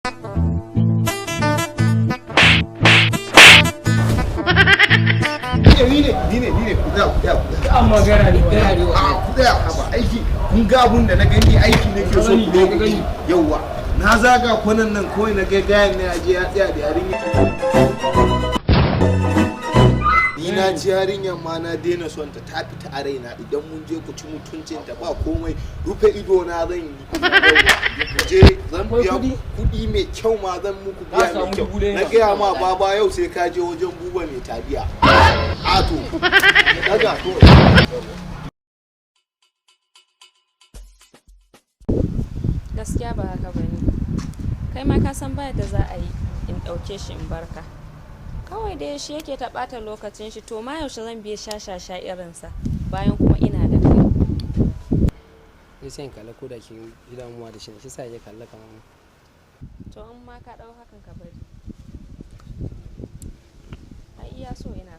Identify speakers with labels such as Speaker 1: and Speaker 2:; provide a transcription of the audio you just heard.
Speaker 1: Ni ne ku da magana ne ku da haba aiki kun ga abun da na gani aiki ne ke so ku gani yawa na zaga kwanan nan kawai na ga gayan ne aje ya tsaya da yarinya ni na ji yarinyar ma na daina son ta fita a raina idan mun je ku ci mutuncin ta ba komai rufe ido na zan yi je zan biya kuɗi mai kyau ma zan muku biya mai kyau na gaya ma baba yau sai ka je wajen buba mai tabiya ato daga to
Speaker 2: gaskiya ba haka bane kai ma ka san baya da za a yi in ɗauke shi in barka kawai dai shi yake ta ɓata lokacin shi to ma yaushe zan biya shashasha irinsa bayan kuma ina da kai
Speaker 3: zai sai in kalla ko da ke damuwa da shi ne shi sa ya kalla kamar
Speaker 2: to in ma ka ɗau hakan ka bari ai iya so ina